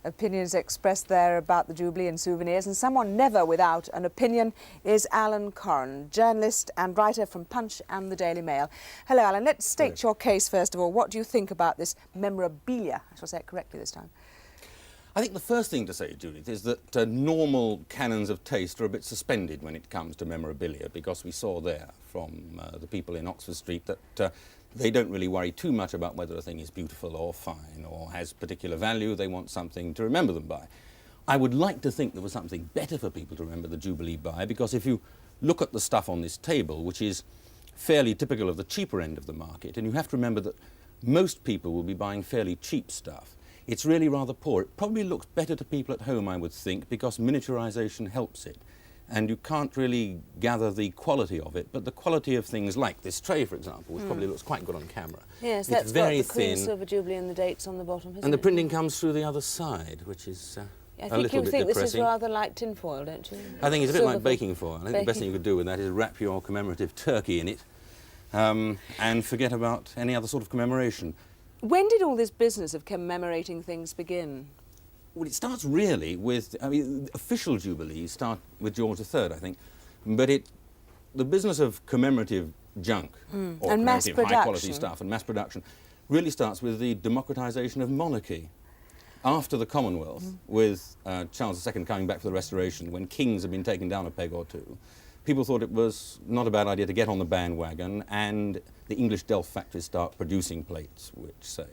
opinions expressed there about the Jubilee and souvenirs, and someone never without an opinion is Alan Corran, journalist and writer from Punch and the Daily Mail. Hello, Alan. Let's state your case first of all. What do you think about this memorabilia? I shall say it correctly this time. I think the first thing to say, Judith, is that normal canons of taste are a bit suspended when it comes to memorabilia, because we saw there from the people in Oxford Street that they don't really worry too much about whether a thing is beautiful or fine or has particular value. They want something to remember them by. I would like to think there was something better for people to remember the Jubilee by, because if you look at the stuff on this table, which is fairly typical of the cheaper end of the market, and you have to remember that most people will be buying fairly cheap stuff, it's really rather poor. It probably looks better to people at home, I would think, because miniaturization helps it. And you can't really gather the quality of it, but the quality of things like this tray, for example, which probably looks quite good on camera. Yes, it's that's very got the Queen thin, Silver Jubilee and the dates on the bottom, and the printing comes through the other side, which is a little bit depressing. I think you think this is rather like tinfoil, don't you? I think it's a bit like baking foil. I think the best thing you could do with that is wrap your commemorative turkey in it and forget about any other sort of commemoration. When did all this business of commemorating things begin? Well, it starts really with, I mean, official jubilees start with George III, I think, but the business of commemorative junk or and mass commemorative high-quality production. stuff and mass production really starts with the democratisation of monarchy. After the Commonwealth, with Charles II coming back for the Restoration, when kings had been taken down a peg or two, people thought it was not a bad idea to get on the bandwagon, and the English Delft factories start producing plates which say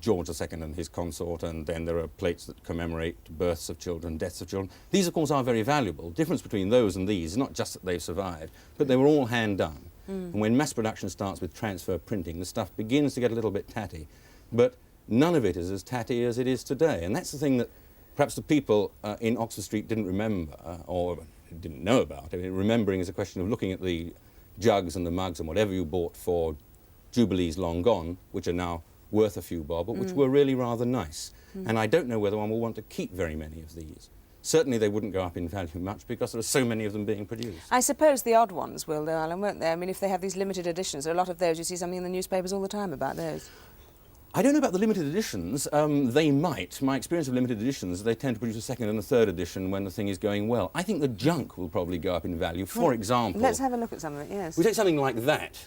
George II and his consort, and then there are plates that commemorate births of children, deaths of children. These, of course, are very valuable. The difference between those and these is not just that they've survived, but they were all hand-done. And when mass production starts with transfer printing, the stuff begins to get a little bit tatty. But none of it is as tatty as it is today. And that's the thing that perhaps the people in Oxford Street didn't remember, or didn't know about. I mean, remembering is a question of looking at the jugs and the mugs and whatever you bought for Jubilees long gone, which are now worth a few bob, but which were really rather nice. And I don't know whether one will want to keep very many of these. Certainly they wouldn't go up in value much because there are so many of them being produced. I suppose the odd ones will, though, Alan, won't they? I mean, if they have these limited editions, there are a lot of those. You see something in the newspapers all the time about those. I don't know about the limited editions. They might. My experience of limited editions, they tend to produce a second and a third edition when the thing is going well. I think the junk will probably go up in value. For example... Let's have a look at some of it, yes. We take something like that,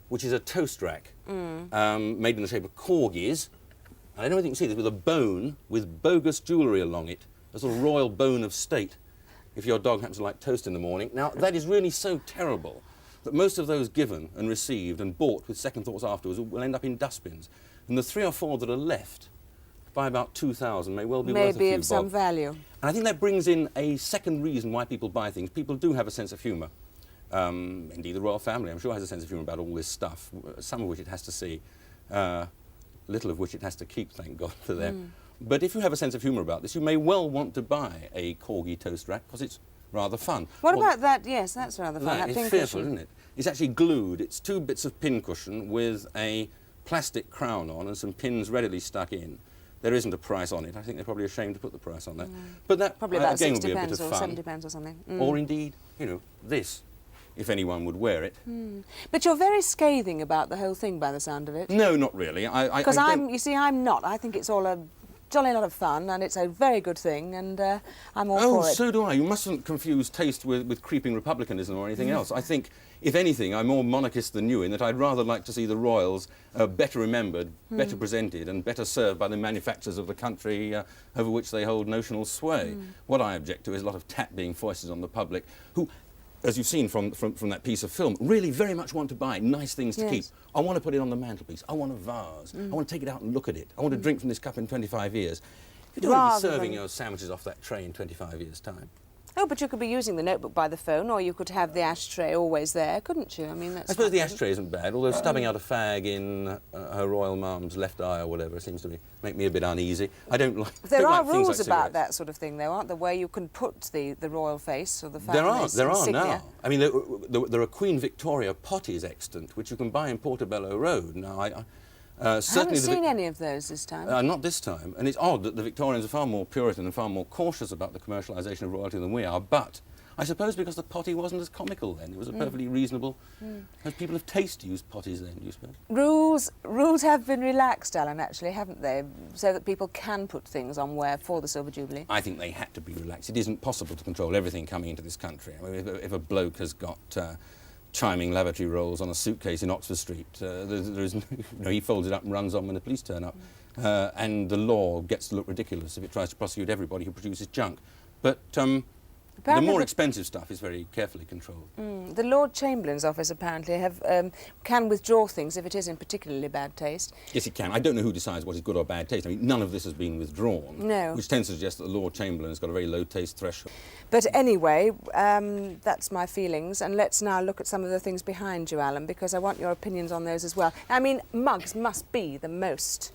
which is a toast rack made in the shape of corgis. I don't know whether you can see this, with a bone with bogus jewellery along it, a sort of royal bone of state, if your dog happens to like toast in the morning. Now, that is really so terrible that most of those given and received and bought with second thoughts afterwards will end up in dustbins. And the 3 or 4 that are left, by about 2,000, may well be worth a few Maybe of some bob. value. And I think that brings in a second reason why people buy things. People do have a sense of humour. Indeed, the royal family, I'm sure, has a sense of humour about all this stuff, some of which it has to see, little of which it has to keep, thank God for them. But if you have a sense of humour about this, you may well want to buy a corgi toast rack, because it's rather fun. What about that? Yes, that's rather fun. That is fearful, isn't it? It's actually glued. It's 2 bits of pincushion with a plastic crown on and some pins readily stuck in. There isn't a price on it. I think they're probably ashamed to put the price on that. But that, probably about again, would 60 be a pence bit of or fun. 70 pence or something. Or indeed, you know, this, if anyone would wear it. But you're very scathing about the whole thing by the sound of it. No, not really. Because you see, I'm not. I think it's all a jolly lot of fun, and it's a very good thing, and I'm all for it. Oh, so do I. You mustn't confuse taste with creeping republicanism or anything else. I think, if anything, I'm more monarchist than you in that I'd rather like to see the royals better remembered, better presented, and better served by the manufacturers of the country over which they hold notional sway. What I object to is a lot of tat being foisted on the public, who, as you've seen from that piece of film, really very much want to buy nice things to keep. I want to put it on the mantelpiece. I want a vase. I want to take it out and look at it. I want to drink from this cup in 25 years. You don't want to be serving your sandwiches off that tray in 25 years' time. Oh, but you could be using the notebook by the phone, or you could have the ashtray always there, couldn't you? I mean, that's... I suppose the ashtray isn't bad, although stubbing out a fag in her royal mum's left eye or whatever seems to make me a bit uneasy. I don't like... There are rules about that sort of thing, though, aren't there, where you can put the royal face or the family's There are insignia. now. I mean, there are Queen Victoria potties extant, which you can buy in Portobello Road. Now, I certainly haven't seen any of those this time. Not this time. And it's odd that the Victorians are far more Puritan and far more cautious about the commercialisation of royalty than we are, but I suppose because the potty wasn't as comical then. It was a perfectly reasonable... As people of taste used potties then, do you suppose? Rules have been relaxed, Alan, actually, haven't they? So that people can put things on wear for the Silver Jubilee. I think they had to be relaxed. It isn't possible to control everything coming into this country. I mean, if a bloke has got chiming lavatory rolls on a suitcase in Oxford Street, he folds it up and runs on when the police turn up. And the law gets to look ridiculous if it tries to prosecute everybody who produces junk. But the more expensive stuff is very carefully controlled. The Lord Chamberlain's office apparently can withdraw things if it is in particularly bad taste. Yes, it can. I don't know who decides what is good or bad taste. I mean, none of this has been withdrawn. No. Which tends to suggest that the Lord Chamberlain has got a very low taste threshold. But anyway, that's my feelings. And let's now look at some of the things behind you, Alan, because I want your opinions on those as well. I mean, mugs must be the most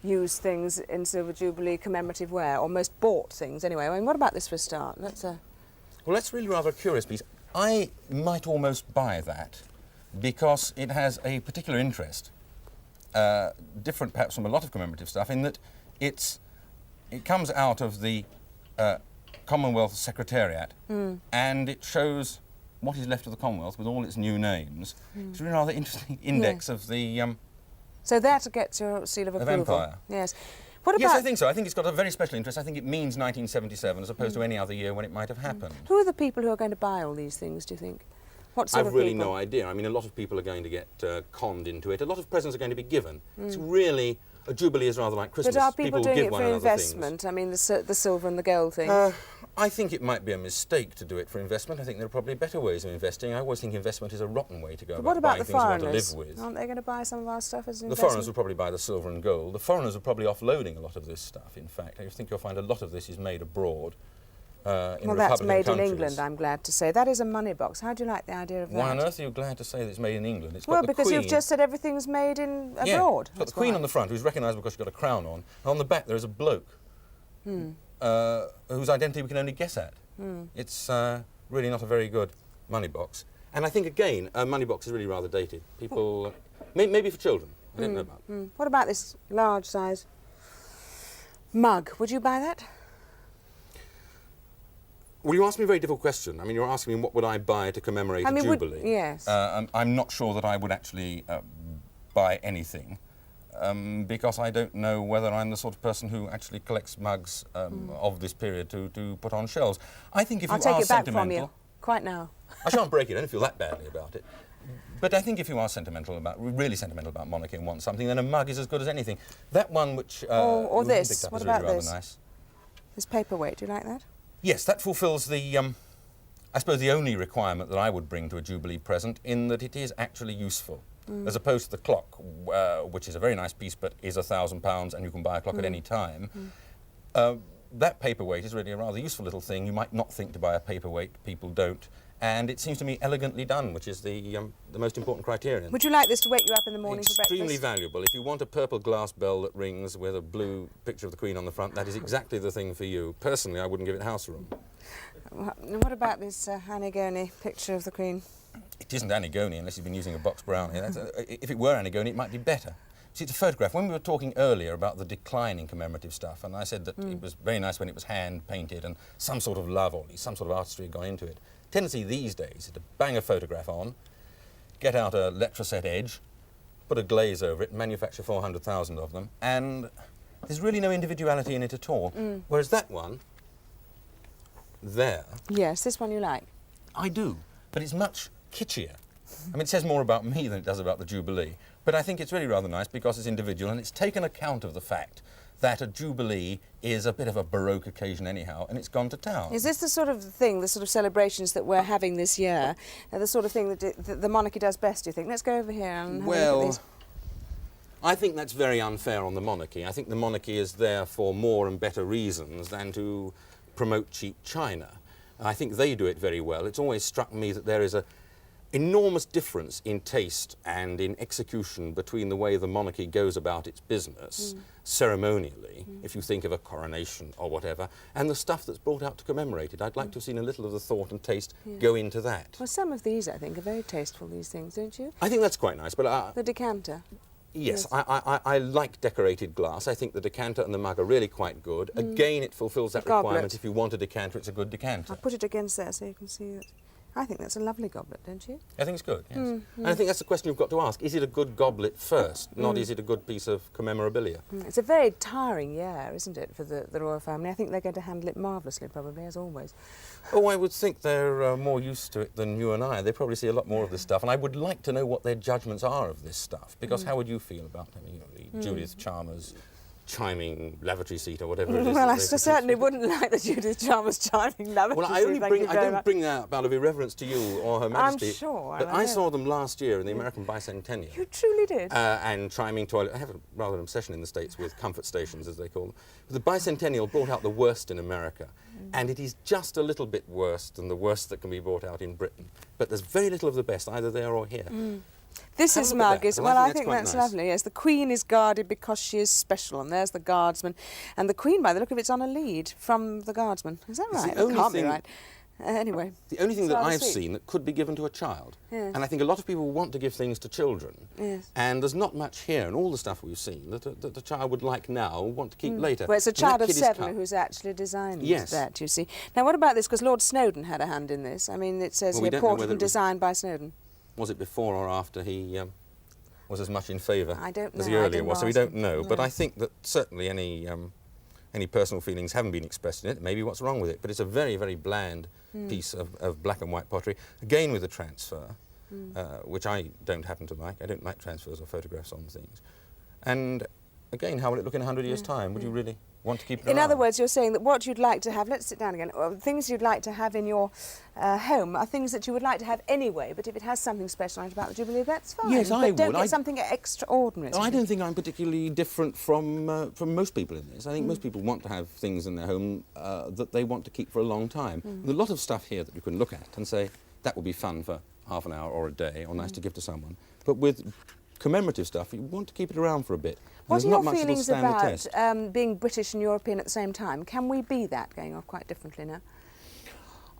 used things in Silver Jubilee commemorative wear, or most bought things anyway. I mean, what about this for a start? Well, that's really rather a curious piece. I might almost buy that because it has a particular interest, different perhaps from a lot of commemorative stuff, in that it comes out of the Commonwealth Secretariat and it shows what is left of the Commonwealth with all its new names. It's a really rather interesting index of the... So that gets your seal of approval. Empire. Yes. What about... Yes, I think so. I think it's got a very special interest. I think it means 1977 as opposed to any other year when it might have happened. Who are the people who are going to buy all these things, do you think? What sort of I've really people? no idea. I mean, a lot of people are going to get conned into it. A lot of presents are going to be given. It's really... A Jubilee is rather like Christmas. But are people doing give it one for another investment? things. I mean, the silver and the gold thing. I think it might be a mistake to do it for investment. I think there are probably better ways of investing. I always think investment is a rotten way to go about buying things you want to live with. Aren't they going to buy some of our stuff as an The investment? foreigners will probably buy the silver and gold. The foreigners are probably offloading a lot of this stuff, in fact. I think you'll find a lot of this is made abroad. Well, that's made in England, I'm glad to say. That is a money box. How do you like the idea of that? Why on earth are you glad to say that it's made in England? It's got Well, the because Queen. you've just said everything's made in abroad. Yeah, it's got the Queen on the front, who's recognisable because she's got a crown on. And on the back there is a bloke whose identity we can only guess at. It's really not a very good money box. And I think, again, a money box is really rather dated. People... maybe for children. I don't know about. What about this large size mug? Would you buy that? Well, you asked me a very difficult question. I mean, you're asking me what would I buy to commemorate a Jubilee. Yes. I'm not sure that I would actually buy anything because I don't know whether I'm the sort of person who actually collects mugs of this period to put on shelves. I think if I'll you take are it back sentimental... from you, quite now. I shan't break it, I don't feel that badly about it. But I think if you are really sentimental about monarchy and want something, then a mug is as good as anything. That one which... or we this, picked up what is about really this? rather nice. This paperweight, do you like that? Yes, that fulfills the, I suppose, the only requirement that I would bring to a Jubilee present, in that it is actually useful, as opposed to the clock, which is a very nice piece but is £1,000 and you can buy a clock at any time. That paperweight is really a rather useful little thing. You might not think to buy a paperweight, people don't, and it seems to me elegantly done, which is the most important criterion. Would you like this to wake you up in the morning for breakfast? Extremely valuable. If you want a purple glass bell that rings with a blue picture of the Queen on the front, that is exactly the thing for you. Personally, I wouldn't give it house room. What about this Antigone picture of the Queen? It isn't Antigone unless you've been using a box brownie. If it were Antigone, it might be better. See, it's a photograph. When we were talking earlier about the decline in commemorative stuff, and I said that it was very nice when it was hand-painted and some sort of love, or at least some sort of artistry had gone into it. Tendency these days is to bang a photograph on, get out a letraset edge, put a glaze over it, manufacture 400,000 of them, and there's really no individuality in it at all. Whereas that one, there... Yes, this one you like? I do, but it's much kitschier. I mean, it says more about me than it does about the Jubilee, but I think it's really rather nice because it's individual and it's taken account of the fact that a Jubilee is a bit of a Baroque occasion anyhow, and it's gone to town. Is this the sort of thing, the sort of celebrations that we're having this year, the sort of thing that the monarchy does best, do you think? Let's go over here and have a look at these. I think that's very unfair on the monarchy. I think the monarchy is there for more and better reasons than to promote cheap china. I think they do it very well. It's always struck me that there is an enormous difference in taste and in execution between the way the monarchy goes about its business ceremonially, if you think of a coronation or whatever, and the stuff that's brought out to commemorate it. I'd like to have seen a little of the thought and taste go into that. Well, some of these, I think, are very tasteful, these things, don't you? I think that's quite nice, but... the decanter. Yes, I like decorated glass. I think the decanter and the mug are really quite good. Again, it fulfills that requirement. If you want a decanter, it's a good decanter. I'll put it against there so you can see it. I think that's a lovely goblet, don't you? I think it's good, yes. And I think that's the question you've got to ask. Is it a good goblet first, not is it a good piece of commemorabilia? It's a very tiring year, isn't it, for the royal family? I think they're going to handle it marvellously, probably, as always. Oh, I would think they're more used to it than you and I. They probably see a lot more of this stuff, and I would like to know what their judgments are of this stuff, because how would you feel about them? You know, the Judith Chalmers chiming lavatory seat or whatever it is. Well, I certainly wouldn't like the Judith Chalmers chiming lavatory well, seat. I don't bring that out of irreverence to you or Her Majesty. I'm sure. But I saw them last year in the American bicentennial. You truly did? And chiming toilet. I have rather an obsession in the States with comfort stations, as they call them. The bicentennial brought out the worst in America. And it is just a little bit worse than the worst that can be brought out in Britain. But there's very little of the best, either there or here. This is Margate. Well, I think that's nice. lovely. Yes, the Queen is guarded because she is special, and there's the guardsman, and the Queen, by the look of it's on a lead from the guardsman. Is that right? It can't be right. Anyway, the only thing that I've seen that could be given to a child, and I think a lot of people want to give things to children, and there's not much here in all the stuff we've seen that the child would like now, want to keep later. Well, it's a child of 7 who's actually designed that, you see. Now, what about this? Because Lord Snowdon had a hand in this. I mean, it says here, portrait and designed by Snowdon. Was it before or after he was as much in favour as he know, earlier was? So we don't know. No. But I think that certainly any personal feelings haven't been expressed in it. Maybe what's wrong with it. But it's a very, very bland piece of black and white pottery. Again with a transfer, which I don't happen to like. I don't like transfers or photographs on things. And again, how will it look in 100 years' time? Would you really want to keep it around? In other words, you're saying that what you'd like to have, let's sit down again, things you'd like to have in your home are things that you would like to have anyway, but if it has something special on it about the Jubilee, that's fine. Yes, I would. Don't get something extraordinary. I don't think I'm particularly different from most people in this. I think most people want to have things in their home that they want to keep for a long time. There's a lot of stuff here that you can look at and say, that would be fun for half an hour or a day, or nice to give to someone. But with commemorative stuff, you want to keep it around for a bit. What are your feelings about being British and European at the same time? Can we be that going off quite differently now?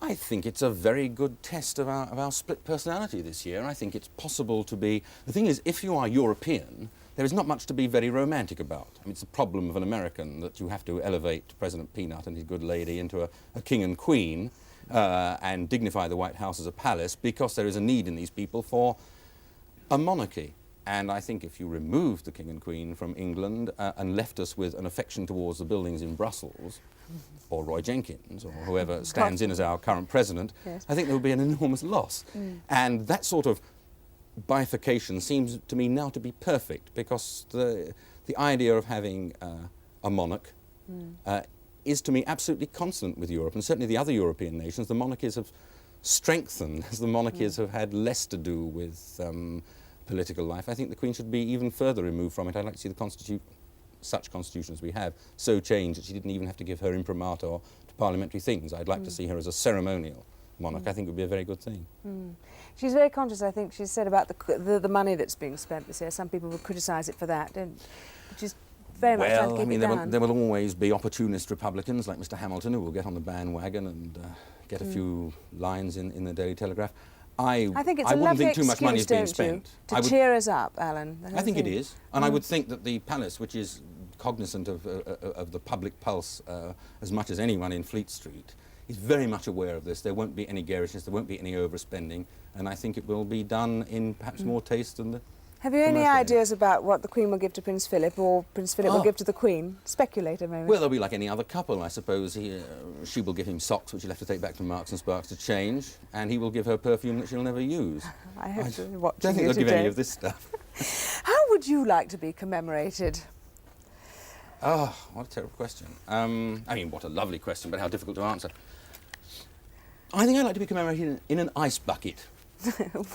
I think it's a very good test of our split personality this year. I think it's possible to be... The thing is, if you are European, there is not much to be very romantic about. I mean, it's the problem of an American that you have to elevate President Peanut and his good lady into a king and queen and dignify the White House as a palace, because there is a need in these people for a monarchy. And I think if you removed the King and Queen from England and left us with an affection towards the buildings in Brussels, or Roy Jenkins, or whoever stands in as our current president, I think there would be an enormous loss. And that sort of bifurcation seems to me now to be perfect, because the idea of having a monarch is to me absolutely consonant with Europe, and certainly the other European nations. The monarchies have strengthened as the monarchies have had less to do with political life. I think the Queen should be even further removed from it. I'd like to see the such constitutions we have so changed that she didn't even have to give her imprimatur to parliamentary things. I'd like to see her as a ceremonial monarch. I think it would be a very good thing. She's very conscious, I think, she said about the money that's being spent this year. Some people would criticise it for that. She's very much trying to keep it down. There will always be opportunist Republicans like Mr. Hamilton who will get on the bandwagon and get a few lines in the Daily Telegraph. I think it's a lovely excuse, don't you, to cheer us up, Alan. I think it is, and I would think that the palace, which is cognizant of the public pulse as much as anyone in Fleet Street, is very much aware of this. There won't be any garishness, there won't be any overspending, and I think it will be done in perhaps more taste than the... Have you any ideas about what the Queen will give to Prince Philip, or Prince Philip will give to the Queen? Speculate a moment. Well, they'll be like any other couple, I suppose. She will give him socks, which he'll have to take back to Marks and Sparks to change, and he will give her perfume that she'll never use. I hope to be watching you don't think they'll give any of this stuff. How would you like to be commemorated? Oh, what a terrible question. I mean, what a lovely question, but how difficult to answer. I think I'd like to be commemorated in an ice bucket.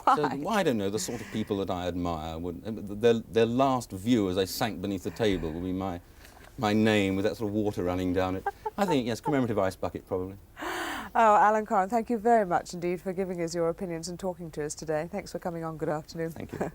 Why? So, I don't know, the sort of people that I admire. Their last view as they sank beneath the table would be my name with that sort of water running down it. I think, yes, commemorative ice bucket, probably. Oh, Alan Coren, thank you very much indeed for giving us your opinions and talking to us today. Thanks for coming on. Good afternoon. Thank you.